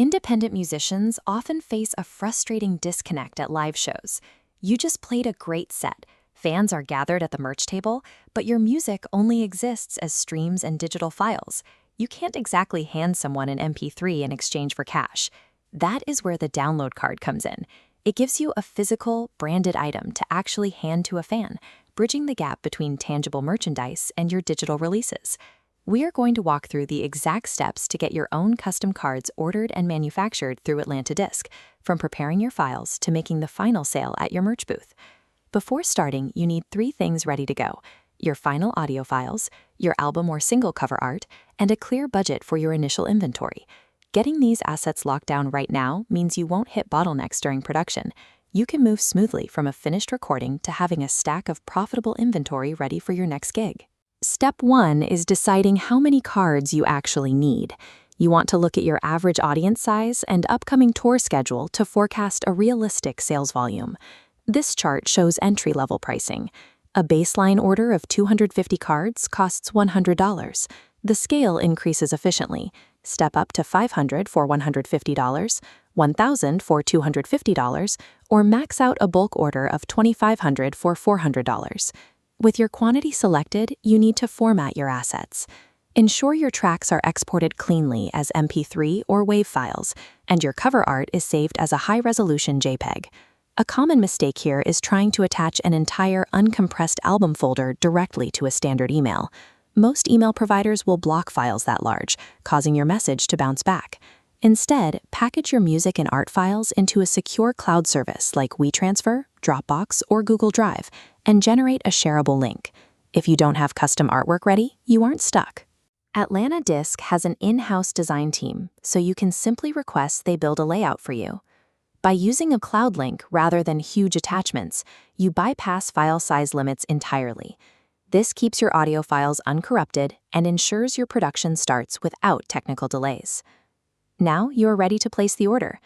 Independent musicians often face a frustrating disconnect at live shows. You just played a great set. Fans are gathered at the merch table, but your music only exists as streams and digital files. You can't exactly hand someone an MP3 in exchange for cash. That is where the download card comes in. It gives you a physical, branded item to actually hand to a fan, bridging the gap between tangible merchandise and your digital releases. We are going to walk through the exact steps to get your own custom cards ordered and manufactured through Atlanta Disc, from preparing your files to making the final sale at your merch booth. Before starting, you need 3 things ready to go: your final audio files, your album or single cover art, and a clear budget for your initial inventory. Getting these assets locked down right now means you won't hit bottlenecks during production. You can move smoothly from a finished recording to having a stack of profitable inventory ready for your next gig. Step 1 is deciding how many cards you actually need. You want to look at your average audience size and upcoming tour schedule to forecast a realistic sales volume. This chart shows entry-level pricing. A baseline order of 250 cards costs $100. The scale increases efficiently. Step up to 500 for $150, 1,000 for $250, or max out a bulk order of 2,500 for $400. With your quantity selected, you need to format your assets. Ensure your tracks are exported cleanly as MP3 or WAV files, and your cover art is saved as a high-resolution JPEG. A common mistake here is trying to attach an entire uncompressed album folder directly to a standard email. Most email providers will block files that large, causing your message to bounce back. Instead, package your music and art files into a secure cloud service like WeTransfer, Dropbox, or Google Drive, and generate a shareable link. If you don't have custom artwork ready, you aren't stuck. Atlanta Disc has an in-house design team, so you can simply request they build a layout for you. By using a cloud link rather than huge attachments, you bypass file size limits entirely. This keeps your audio files uncorrupted and ensures your production starts without technical delays. Now you are ready to place the order.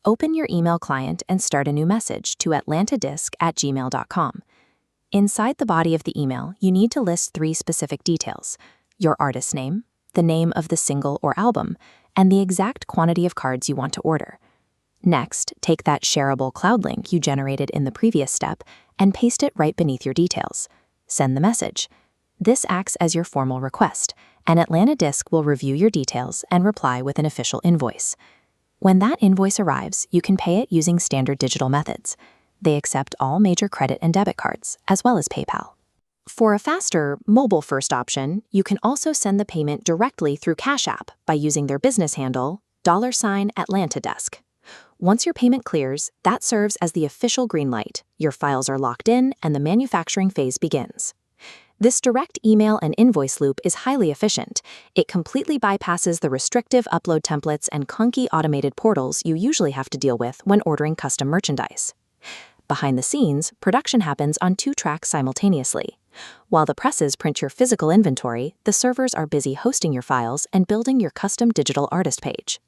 Open your email client and start a new message to atlantadisc@gmail.com. Inside the body of the email, you need to list 3 specific details: your artist name, the name of the single or album, and the exact quantity of cards you want to order. Next, take that shareable cloud link you generated in the previous step and paste it right beneath your details. Send the message. This acts as your formal request, and Atlanta Disc will review your details and reply with an official invoice. When that invoice arrives, you can pay it using standard digital methods. They accept all major credit and debit cards, as well as PayPal. For a faster, mobile-first option, you can also send the payment directly through Cash App by using their business handle, $AtlantaDisc. Once your payment clears, that serves as the official green light. Your files are locked in, and the manufacturing phase begins. This direct email and invoice loop is highly efficient. It completely bypasses the restrictive upload templates and clunky automated portals you usually have to deal with when ordering custom merchandise. Behind the scenes, production happens on 2 tracks simultaneously. While the presses print your physical inventory, the servers are busy hosting your files and building your custom digital artist page.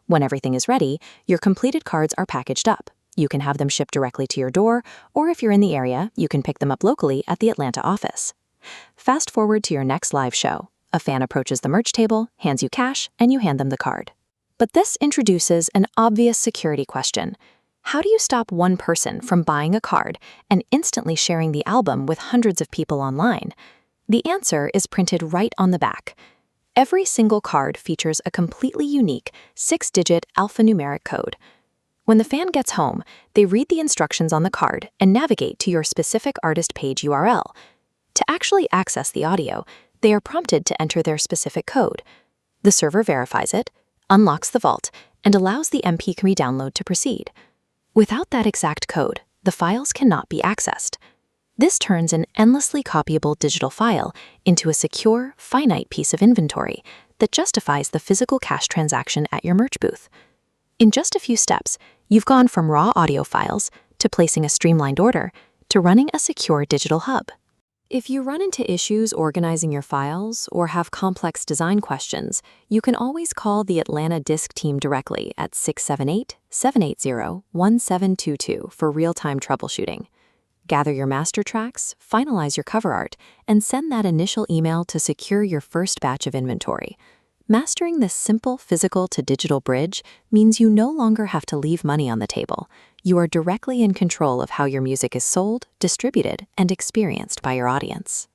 When everything is ready, your completed cards are packaged up. You can have them shipped directly to your door, or if you're in the area, you can pick them up locally at the Atlanta office. Fast forward to your next live show. A fan approaches the merch table, hands you cash, and you hand them the card. But this introduces an obvious security question. How do you stop one person from buying a card and instantly sharing the album with hundreds of people online? The answer is printed right on the back. Every single card features a completely unique 6-digit alphanumeric code. When the fan gets home, they read the instructions on the card and navigate to your specific artist page URL. To actually access the audio, they are prompted to enter their specific code. The server verifies it, unlocks the vault, and allows the MP3 download to proceed. Without that exact code, the files cannot be accessed. This turns an endlessly copyable digital file into a secure, finite piece of inventory that justifies the physical cash transaction at your merch booth. In just a few steps, you've gone from raw audio files to placing a streamlined order to running a secure digital hub. If you run into issues organizing your files or have complex design questions, you can always call the Atlanta Disc team directly at 678-780-1722 for real-time troubleshooting. Gather your master tracks, finalize your cover art, and send that initial email to secure your first batch of inventory. Mastering this simple physical to digital bridge means you no longer have to leave money on the table. You are directly in control of how your music is sold, distributed, and experienced by your audience.